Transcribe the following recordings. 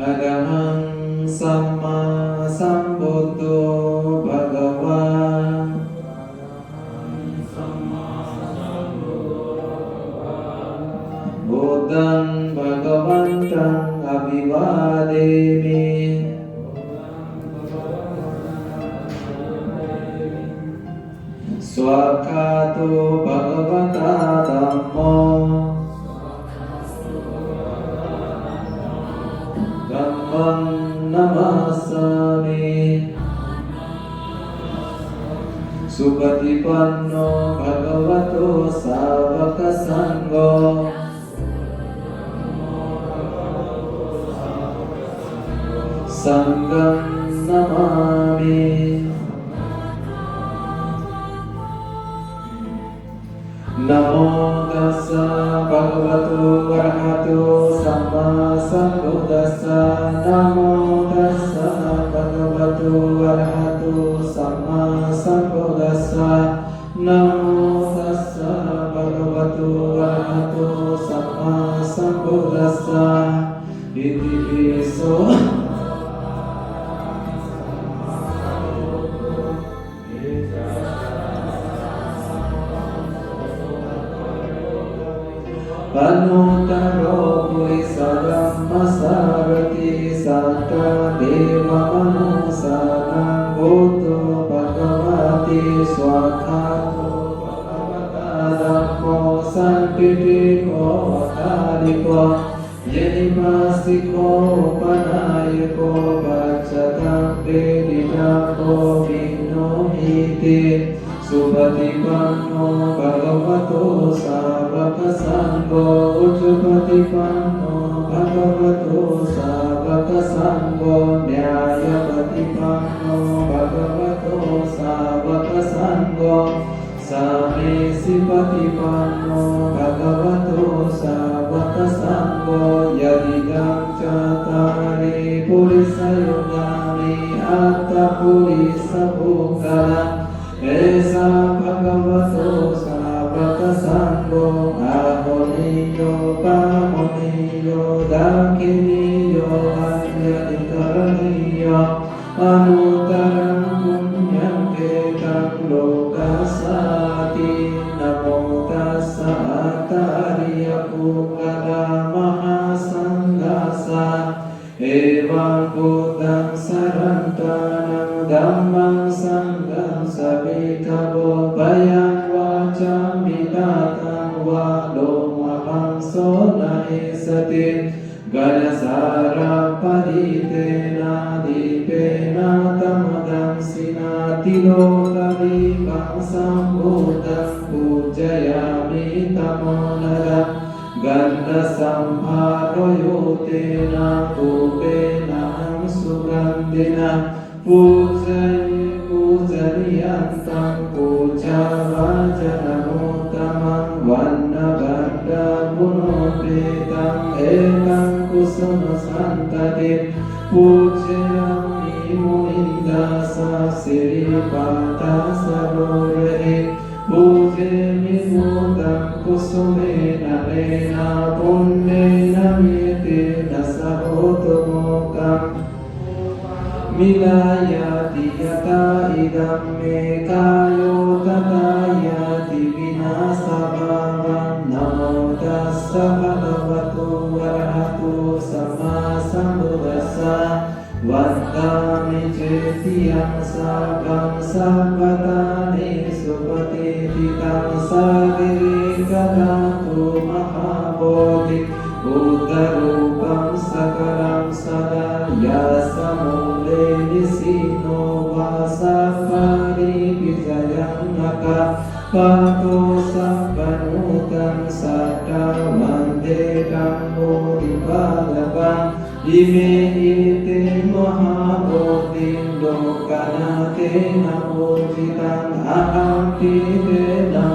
อะระหังสัมมาสัมพุทโธภะคะวาบุตตังภะคะวันตังอภิวาเทมิสวากขาโตภะคะวะตาธัมโมธัมมังนัมมัสสามิสุปฏิปันโนภะคะวะโตสาวกสังโฆสังฆังนามามินะโมตัสสะภะคะวะโตอะระหะโตสัมมาสัมพุทธัสสะนะโมตัสสะภะคะวะโตอะระหะโตสัมมาสัมพุทธัสสะนะโมตัสสะภะคะวะโตอะระหะโตสัมมาสัมพุทธัสสะอิติปิโสปนุตตโรปุริสรัมมสารติสัตตะเทวมนุสานังพุทโธภะคะวะติสวากขาโตภะคะวะตาธัมโมสันติติโกภะคะลิโกเยนิมาสิโกปนายโกปัจจตังเปติตังโกวินโนหิติสุปฏิปันโนภะคะวะโตสาวกสังโฆอุจุปฏิปันโนภะคะวะโตสาวกสังโฆญาณปฏิปันโนภะคะวะโตสาวกสังโฆสัมมิสิปฏิปันโนภะคะวะโตสาวกสังโฆยะติตังจัตตาริปุริสยุกานิอัตตปุริสปุคคละเอสะภะคะวะโตสาวกสังโฆอะโหนิโยปะโหนิโยดักขินิโยอัญญติกรณิโยอนุตตรังปุญญังเกตังโลกัสสตินะโมตัสสะอะตาริยปุคคะลามหาสังฆัสสะเอวังพุทธังสรันตานังธัมมังสังฆังสมิทโวปยังวาจามิตาตังวาโลมะหังโสนะหิสติกัจสาราปฏิเตนะดิเปนะตัมมังสินาติโลกวิปังสัมพุทธังปุจจยามิตโมนะระกันตสัมภาโรโยเตนะปุเปนะหังสุรันเดนะปุจจยปุจจริยันตังปุจจาวาจนะโมตมังวันนะบัดดาบุโนเปตังเอกังกุสมสันตติปุจเจมิมุนินดาสาสิริปัตตาสโรเรหิปุจเจมิมุตังกุสุเมนะเนนะปุณเนนะเมเตนะสะโหตุโมกังมิลายาติยตาอิดัมเมกายโยตตายาติวินาสภาวังนะโมตัสสะภะคะวะโตอะระหะโตสัมมาสัมพุทธัสสะวัฏฏามิเจติยังสัพพังสัพพตานิสุปฏิทิตังสาริริกะตุมหาโพธิอุตตรูปังสกลังสดายาสมุเลนิสิโนวาสัพพะริปิจยังนะกะปะโตสัพพนุตังสัตตะวันเตตังโมริภาลปังอิเมหิเตมหาโพธิโลกนาเตนะโพธิตังอะหังติเตนะ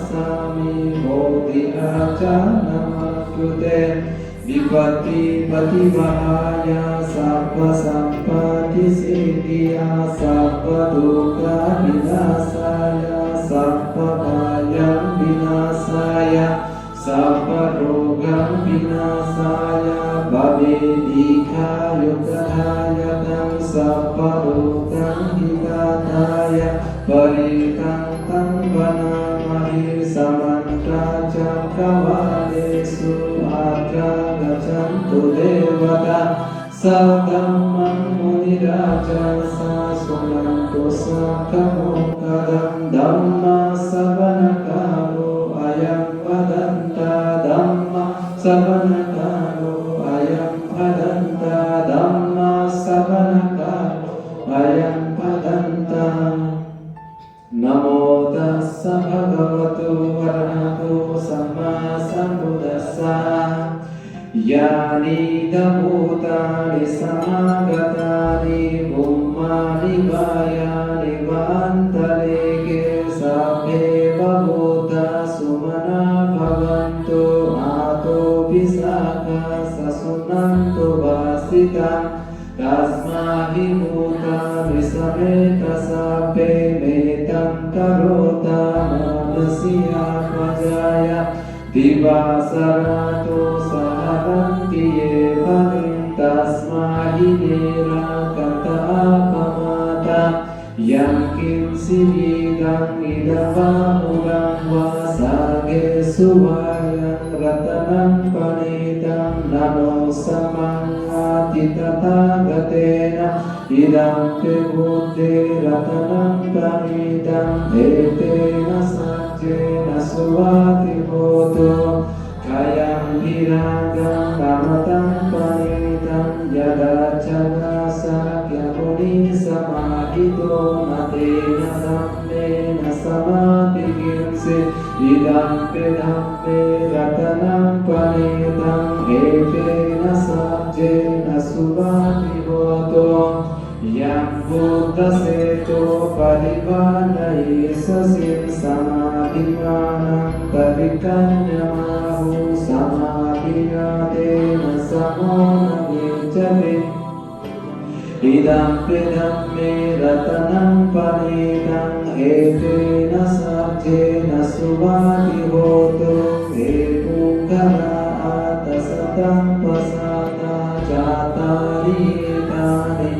สามิโพธิอาจานะมัจจุเตวิปัตติปฏิภาญาสัพพสัมปติสิทธิยาสัพพทุกขาวินาศายาสัพพพายังวินาศายา saparogam vinasaya bhavedikayukadaya tam saparogam hitataya parikantam vanamahi samanta cakravalesu atra gacantu devata Sadhammam muniraja sasunanto sakamokadam dhamma savanakalo ayam padanta dhamma savanakalo ayam padanta dhamma savanakalo ayam padanta Namo tassa bhagavato arahato samma sambuddhassa Yani dhamutani samagatani bummani vayani vantaleke sabhe bhavuta sumana bhavanto ato pisaka sasunanto vasita tasmahi bhuta visameta sabhe metam karota manasya vajaya Divasarato sahavanti evanim tasmahi nera kata apamata Yam kim sividam idavamudam vasage suvayam ratanam panitam nano samang atitata gatena idam te buddhe ratanam panitam etena sajjena suvati hoto kayam viragam pamatam panitam yada chana sakya muni samahito natena dhammena samadhigimse idam pe dhamme ratanam panitam etena sajjena suvati hoto Yang buddha seto parivanai sasim samadhimanam parikanyamahu samadhinatena samona vicate Idam pedamme ratanam panitam etena sajjena suvati hoto epukara atasatam pasata jatari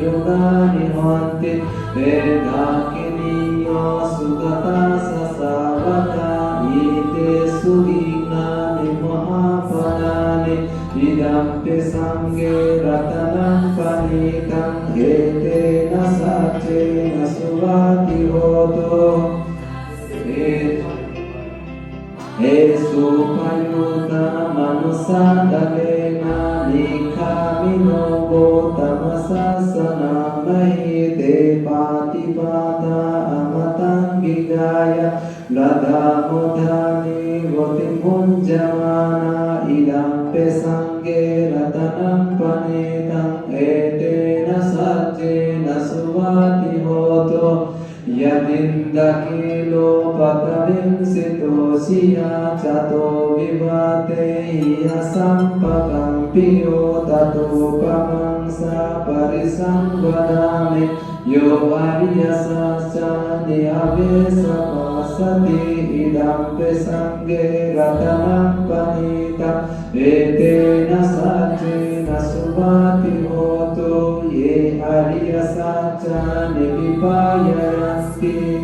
Yogani honti vedakiniyo sugata sasavaka ite suginani mahapadani idampe sange ratanam panitam etena sajjena suvati hoto Esupayuta manusandalena nikhamino botamasasana mahite patipata amatangigaya ladhamudhani votimunjamana idampe sange ratanam panitam etena sajjena suvati hoto Yadindakilo patavimsito siya chato vivate hiya sampakampiyo tato pamangsa parisangvadami yo ariyasasya niyavesa pasati idampe sange ratanam panita etena sajjena suvati hoto ye ariyasasya nivipaya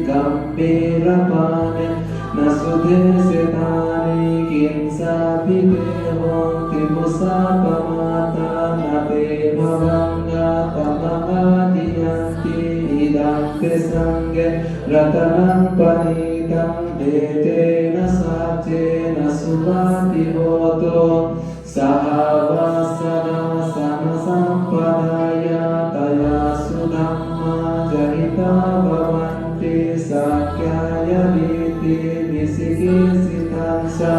Gambirapane Nasudhesetani Kinsapi Devonti Musapamata Nate Bhavanga Tamagadiyanti Idampe Sange Ratanam Panitam Etena Sajjena Suvati Hoto Sahavasana Samasampadaya Taya Sudhamma Jarita Bhavanti Sakyaya Viti Visikisitansa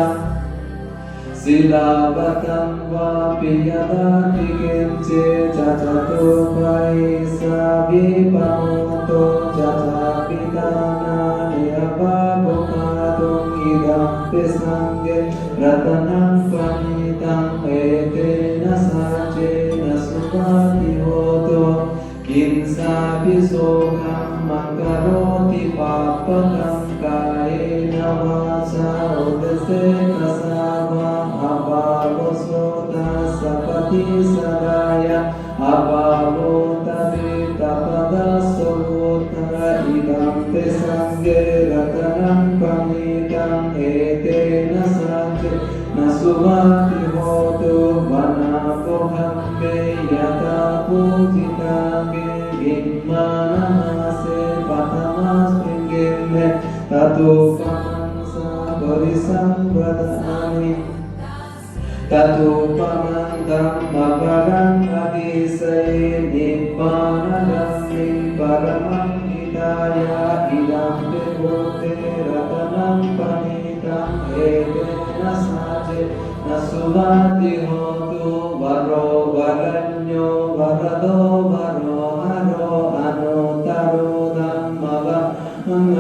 Silavatam Vapi Yadati Kinche Chachato Paisa Vipamoto Chachapitana Niyapabhokadum Idampe Sange Ratanam Panitam Etena Sajjena Suvati Hoto Kinsapi Sokam Makaroti Papakam Kaena Vasa Udasena Sava khambे yata pujitange Gimmanamase patamasmingenne Tato pamansa parisambadani Tato pamandam mabarang adisai Nippanadami paramam hidaya Idam devote ratanam panitam Edena saje nasuvati hotu Varo varanyo varado varo haro Anotaro dhammava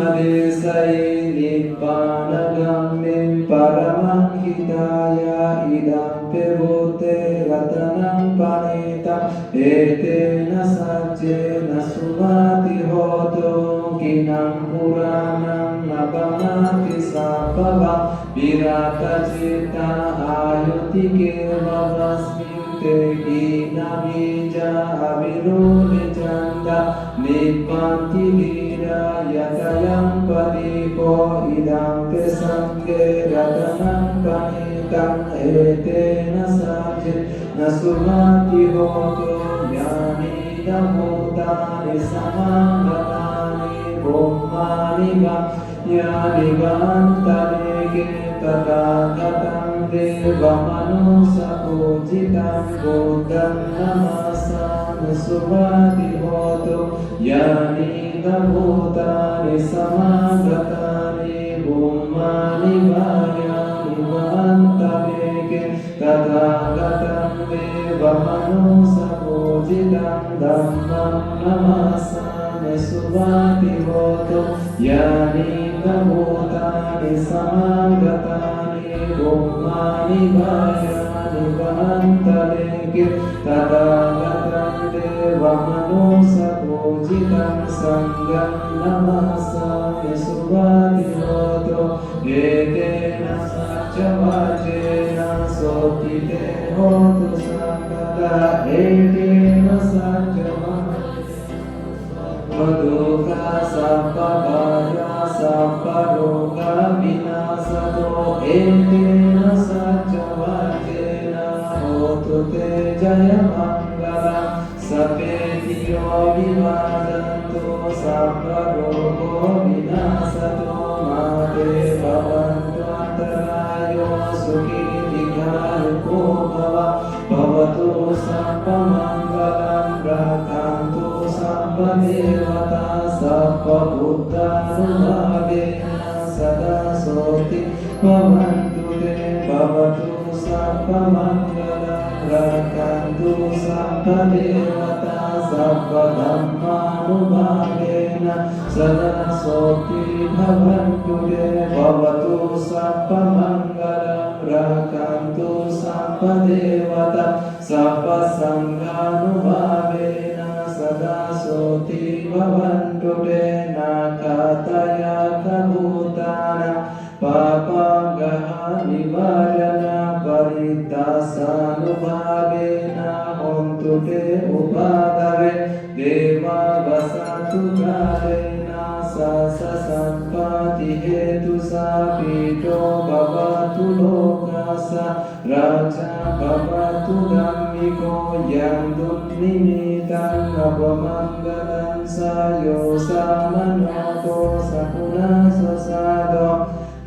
adisai Nippanadami paramam hidaya Idam devote ratanam panitam Edena saje nasuvati hotu Kinam puranam nabamati sapava Virata cita ayutike vavasminte Ginamija aviruni chanda Nippanti vira yatayam padipo Idam pesange ratanam panitam Etena saje nasumati hoto Yani damutani samangatani Bommani va Yani vantaneke Tadagatam deva manusa pujitam Buddham namasam subhati hoto Yani damutani samangatani Bommani va Yani vantaneke Tadagatam deva manusa pujitam Dhammam namasam subhati hoto Yani Namotani samangatani Bummani vayani vantaneke Tadagatam deva manusa pujitam Sangham namasami subhati hoto Etena sacha vajena sotite hotu sankada Etena sacha Maduka sappabhaya sapparoga vinasato Etena sacha vajena hotu te jaya mangala Sapetiyo vivadanto sapparogo vinasato Mate bhavantu antarayo sukhi dikharuko bhava Bhavatu sappamangalam rakhantu sappamevata sappabuddhanumabhena sada soti bhavantu te bhavatu sappamangalam rakhantu sappamevata sappadhammanumabhena sada soti bhavantu te bhavatu sappamangalam rakhantu sappadevata sappasanghanumabhena sada soti bhavantu te nakataya kabhutana papagaha nivarana parittasanubhavena hontu te upadave deva vasatu karena sasa sampati hetu sapito bhavatu lokasa raja bhavatu dhammiko yandum nimitam navamangalam sayo samanoto sakuna sasado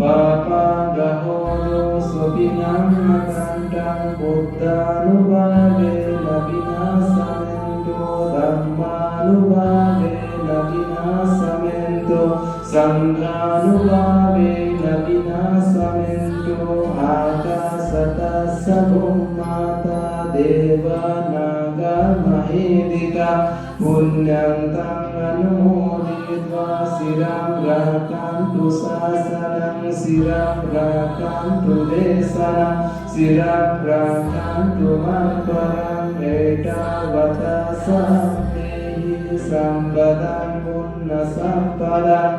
papagahodo sopinam nakandam buddhanubhavena vinasamento dhammanubhavena vinasamento sanghanubhavena vinasamento akasatassa bummata deva naga mahedika punyam tam anumoditva siram rakantu sasanam siram rakantu desanam siram rakantu manparam etavata sammehi sambadam punna sampadam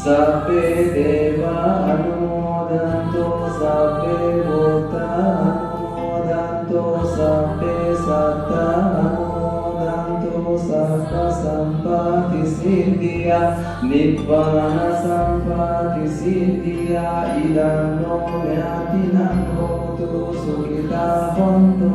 Sabbe deva anumodanto sabbe bhutta anumodanto sabbe satta anumodanto sabba sampati siddhya nibbana sampati siddhya idam no myatinam hotu sukhita hontu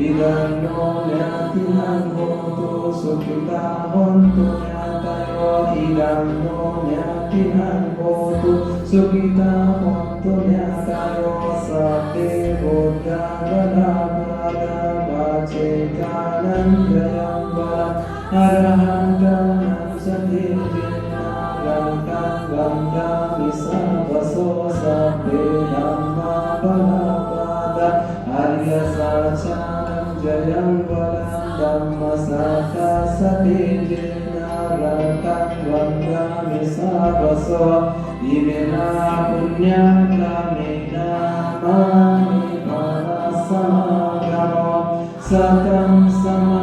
Idano nyatinan hotu sukita hontu nyatayo. Idano nyatinan hotu sukita hontu nyatayo. Sabde buddha gada bada bacekanan jayam bala arahantam satirjina rangkang bangga misa baso sabde dhamma bala pada arya sacanam jayam bala dhamma saka satirjina rangkang bangga misa baso imena punya kamena mani para samagamo sakam sama